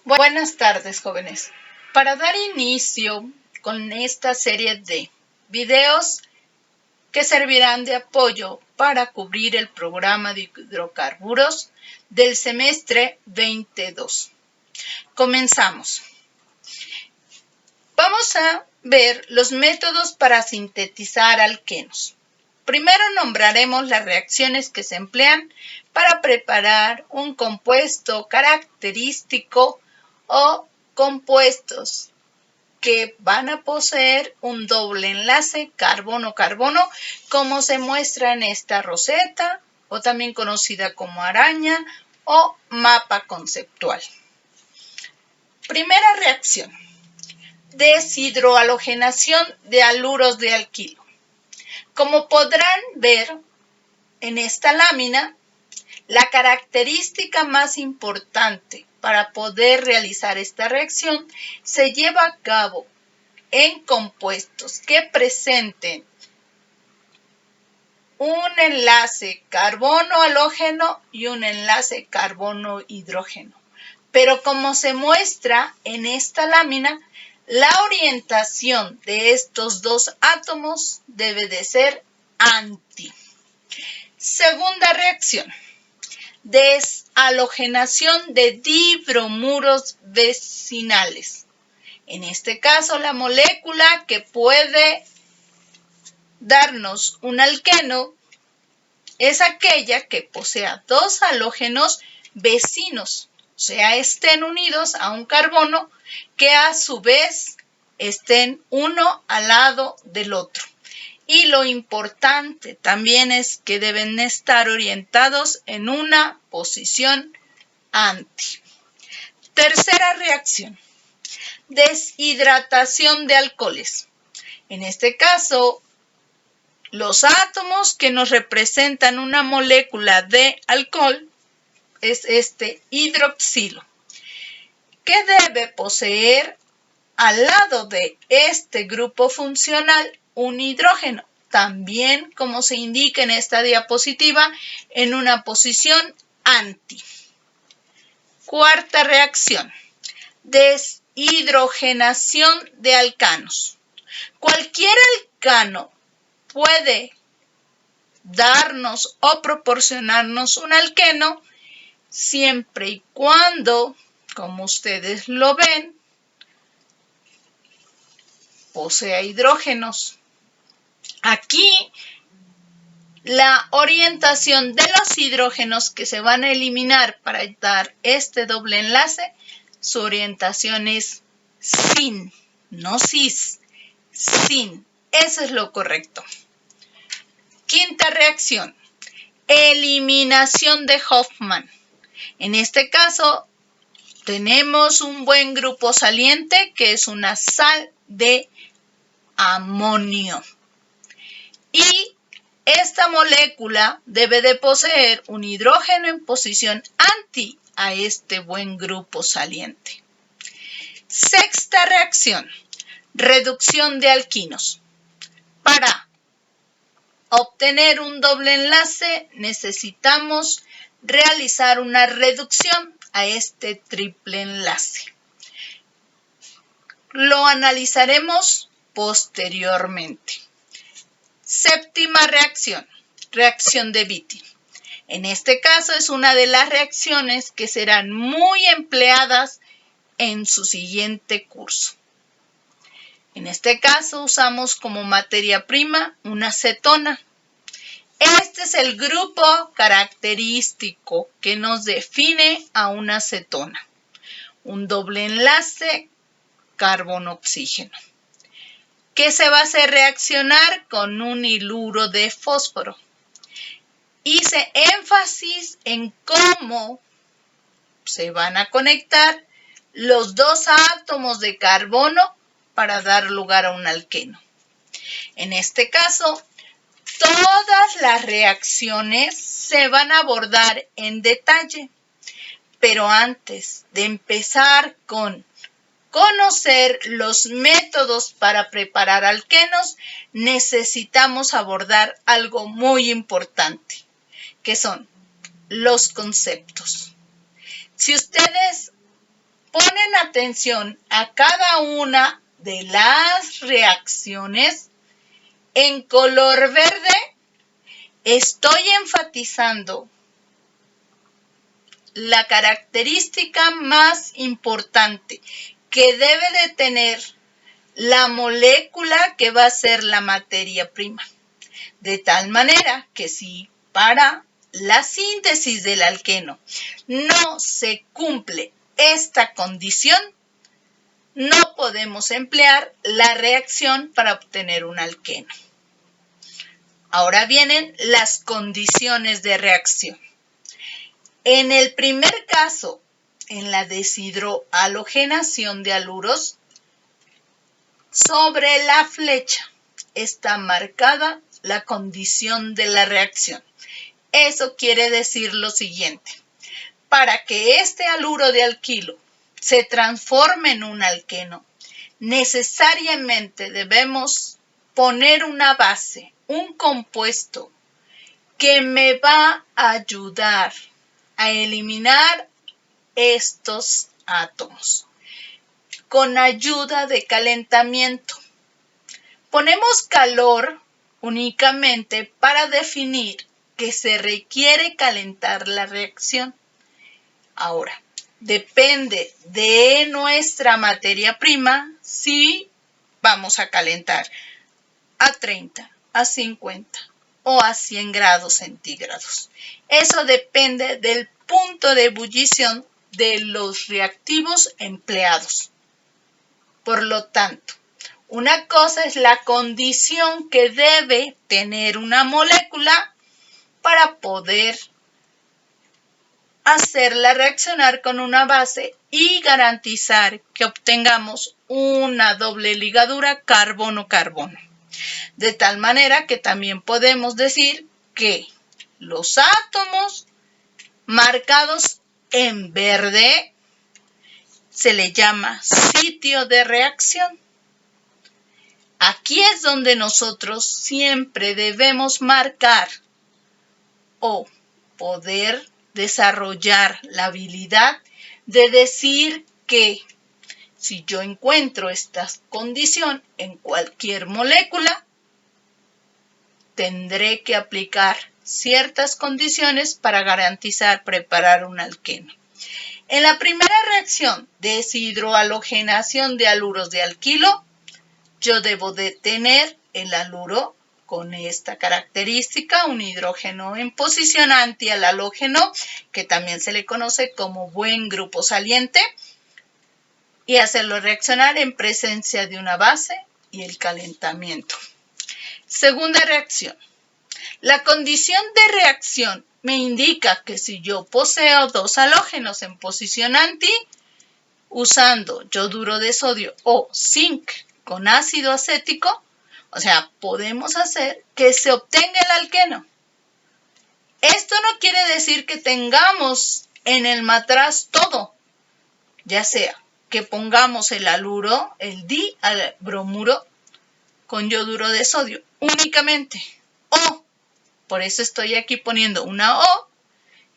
Buenas tardes, jóvenes. Para dar inicio con esta serie de videos que servirán de apoyo para cubrir el programa de hidrocarburos del semestre 22. Comenzamos. Vamos a ver los métodos para sintetizar alquenos. Primero nombraremos las reacciones que se emplean para preparar un compuesto característico o compuestos que van a poseer un doble enlace carbono-carbono, como se muestra en esta roseta, o también conocida como araña o mapa conceptual. Primera reacción: deshidrohalogenación de haluros de alquilo. Como podrán ver en esta lámina, la característica más importante para poder realizar esta reacción se lleva a cabo en compuestos que presenten un enlace carbono-halógeno y un enlace carbono-hidrógeno. Pero como se muestra en esta lámina, la orientación de estos dos átomos debe de ser anti. Segunda reacción: deshalogenación de dibromuros vecinales. En este caso, la molécula que puede darnos un alqueno es aquella que posea dos halógenos vecinos, o sea, estén unidos a un carbono que a su vez estén uno al lado del otro. Y lo importante también es que deben estar orientados en una posición anti. Tercera reacción: deshidratación de alcoholes. En este caso, los átomos que nos representan una molécula de alcohol es este hidroxilo, que debe poseer al lado de este grupo funcional un hidrógeno, también como se indica en esta diapositiva, en una posición anti. Cuarta reacción: deshidrogenación de alcanos. Cualquier alcano puede darnos o proporcionarnos un alqueno siempre y cuando, como ustedes lo ven, posea hidrógenos. Aquí la orientación de los hidrógenos que se van a eliminar para dar este doble enlace, su orientación es sin, no cis, sin. Eso es lo correcto. Quinta reacción: eliminación de Hofmann. En este caso, tenemos un buen grupo saliente que es una sal de amonio. Y esta molécula debe de poseer un hidrógeno en posición anti a este buen grupo saliente. Sexta reacción: reducción de alquinos. Para obtener un doble enlace necesitamos realizar una reducción a este triple enlace. Lo analizaremos posteriormente. Séptima reacción: reacción de Beatty. En este caso es una de las reacciones que serán muy empleadas en su siguiente curso. En este caso usamos como materia prima una cetona. Este es el grupo característico que nos define a una cetona. Un doble enlace carbono-oxígeno, que se va a hacer reaccionar con un hiluro de fósforo. Hice énfasis en cómo se van a conectar los dos átomos de carbono para dar lugar a un alqueno. En este caso, todas las reacciones se van a abordar en detalle, pero antes de empezar con conocer los métodos para preparar alquenos, necesitamos abordar algo muy importante, que son los conceptos. Si ustedes ponen atención a cada una de las reacciones, en color verde estoy enfatizando la característica más importante que debe de tener la molécula que va a ser la materia prima. De tal manera que si para la síntesis del alqueno no se cumple esta condición, no podemos emplear la reacción para obtener un alqueno. Ahora vienen las condiciones de reacción. En el primer caso, en la deshidrohalogenación de haluros, sobre la flecha está marcada la condición de la reacción. Eso quiere decir lo siguiente. Para que este haluro de alquilo se transforme en un alqueno, necesariamente debemos poner una base, un compuesto que me va a ayudar a eliminar estos átomos con ayuda de calentamiento. Ponemos calor únicamente para definir que se requiere calentar la reacción. Ahora, depende de nuestra materia prima si vamos a calentar a 30, a 50 o a 100 grados centígrados. Eso depende del punto de ebullición de los reactivos empleados. Por lo tanto, una cosa es la condición que debe tener una molécula para poder hacerla reaccionar con una base y garantizar que obtengamos una doble ligadura carbono-carbono. De tal manera que también podemos decir que los átomos marcados en verde se le llama sitio de reacción. Aquí es donde nosotros siempre debemos marcar o poder desarrollar la habilidad de decir que si yo encuentro esta condición en cualquier molécula, tendré que aplicar ciertas condiciones para garantizar preparar un alqueno. En la primera reacción de deshidrohalogenación de haluros de alquilo, yo debo de tener el haluro con esta característica, un hidrógeno en posición anti al halógeno, que también se le conoce como buen grupo saliente, y hacerlo reaccionar en presencia de una base y el calentamiento. Segunda reacción. La condición de reacción me indica que si yo poseo dos halógenos en posición anti, usando yoduro de sodio o zinc con ácido acético, o sea, podemos hacer que se obtenga el alqueno. Esto no quiere decir que tengamos en el matraz todo, ya sea que pongamos el haluro, el dibromuro con yoduro de sodio únicamente, o, por eso estoy aquí poniendo una O,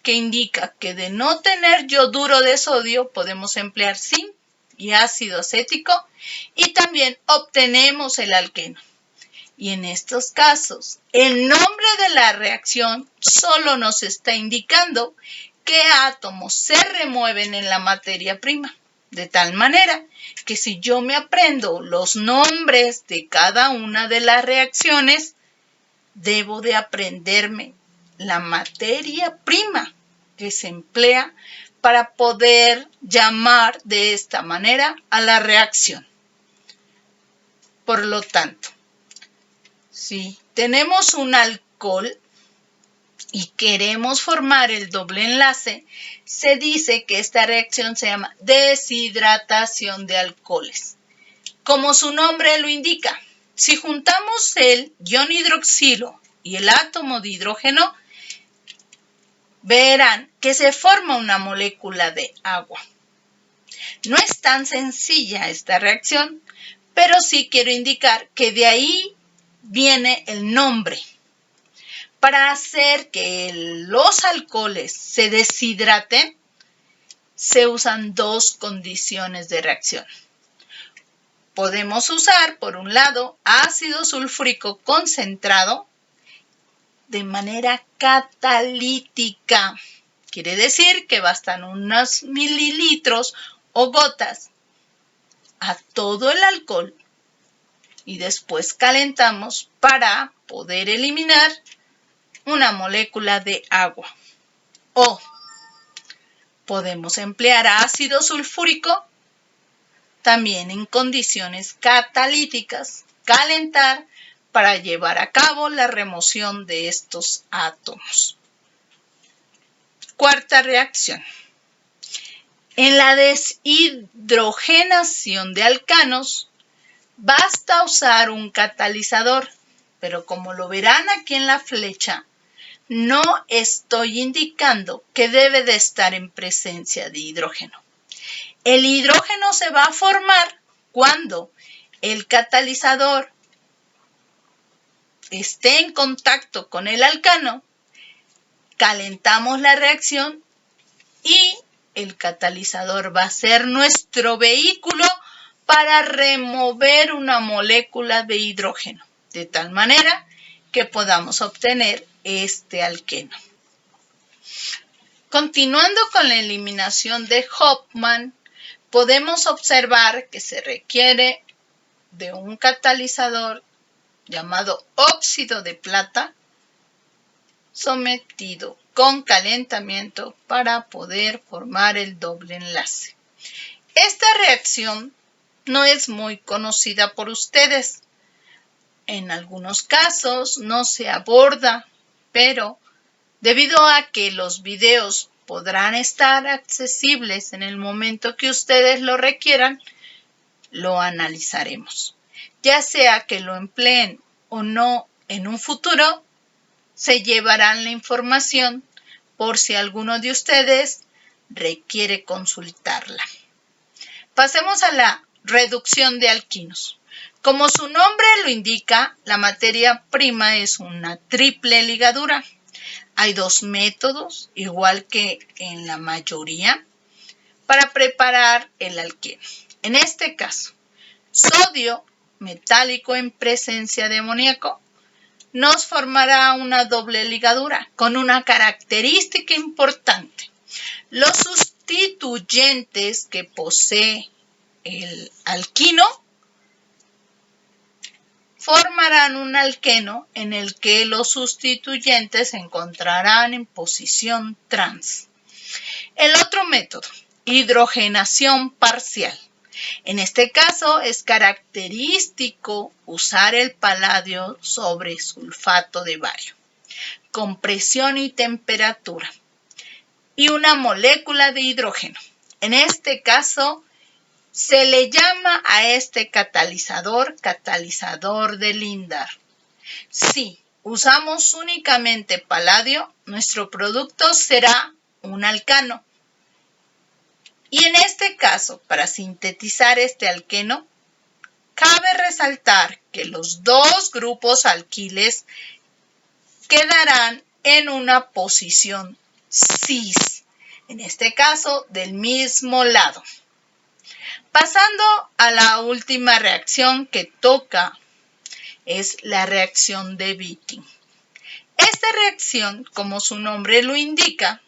que indica que de no tener yoduro de sodio podemos emplear zinc y ácido acético y también obtenemos el alqueno. Y en estos casos, el nombre de la reacción solo nos está indicando qué átomos se remueven en la materia prima. De tal manera que si yo me aprendo los nombres de cada una de las reacciones, debo de aprenderme la materia prima que se emplea para poder llamar de esta manera a la reacción. Por lo tanto, si tenemos un alcohol y queremos formar el doble enlace, se dice que esta reacción se llama deshidratación de alcoholes. Como su nombre lo indica, si juntamos el ion hidroxilo y el átomo de hidrógeno, verán que se forma una molécula de agua. No es tan sencilla esta reacción, pero sí quiero indicar que de ahí viene el nombre. Para hacer que los alcoholes se deshidraten, se usan dos condiciones de reacción. Podemos usar, por un lado, ácido sulfúrico concentrado de manera catalítica. Quiere decir que bastan unos mililitros o gotas a todo el alcohol y después calentamos para poder eliminar una molécula de agua. O podemos emplear ácido sulfúrico también en condiciones catalíticas, calentar para llevar a cabo la remoción de estos átomos. Cuarta reacción. En la deshidrogenación de alcanos, basta usar un catalizador, pero como lo verán aquí en la flecha, no estoy indicando que debe de estar en presencia de hidrógeno. El hidrógeno se va a formar cuando el catalizador esté en contacto con el alcano, calentamos la reacción y el catalizador va a ser nuestro vehículo para remover una molécula de hidrógeno, de tal manera que podamos obtener este alqueno. Continuando con la eliminación de Hofmann, podemos observar que se requiere de un catalizador llamado óxido de plata sometido con calentamiento para poder formar el doble enlace. Esta reacción no es muy conocida por ustedes. En algunos casos no se aborda, pero debido a que los videos podrán estar accesibles en el momento que ustedes lo requieran, lo analizaremos. Ya sea que lo empleen o no en un futuro, se llevarán la información por si alguno de ustedes requiere consultarla. Pasemos a la reducción de alquinos. Como su nombre lo indica, la materia prima es una triple ligadura. Hay dos métodos, igual que en la mayoría, para preparar el alqueno. En este caso, sodio metálico en presencia de amoníaco nos formará una doble ligadura con una característica importante. Los sustituyentes que posee el alquino formarán un alqueno en el que los sustituyentes se encontrarán en posición trans. El otro método, hidrogenación parcial. En este caso es característico usar el paladio sobre sulfato de bario, con presión y temperatura, y una molécula de hidrógeno. En este caso se le llama a este catalizador de Lindlar. Si usamos únicamente paladio, nuestro producto será un alcano. Y en este caso, para sintetizar este alqueno, cabe resaltar que los dos grupos alquiles quedarán en una posición cis, en este caso del mismo lado. Pasando a la última reacción que toca, es la reacción de Wittig. Esta reacción, como su nombre lo indica,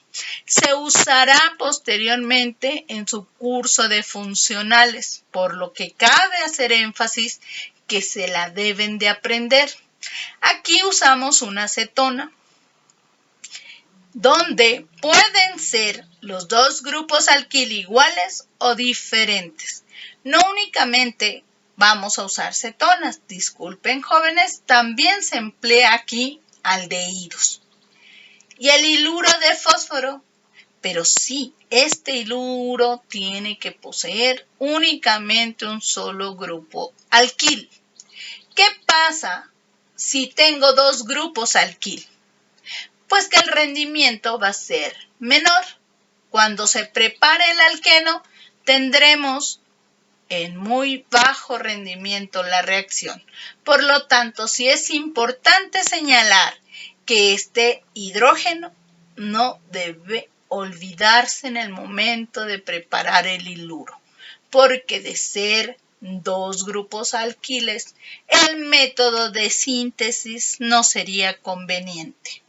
se usará posteriormente en su curso de funcionales, por lo que cabe hacer énfasis que se la deben de aprender. Aquí usamos una acetona, donde pueden ser los dos grupos alquil iguales o diferentes. No únicamente vamos a usar cetonas, disculpen jóvenes, también se emplea aquí aldehídos. Y el hiluro de fósforo, pero sí, este hiluro tiene que poseer únicamente un solo grupo alquil. ¿Qué pasa si tengo dos grupos alquil? Pues que el rendimiento va a ser menor. Cuando se prepare el alqueno, tendremos en muy bajo rendimiento la reacción. Por lo tanto, sí es importante señalar que este hidrógeno no debe olvidarse en el momento de preparar el iluro, porque de ser dos grupos alquiles, el método de síntesis no sería conveniente.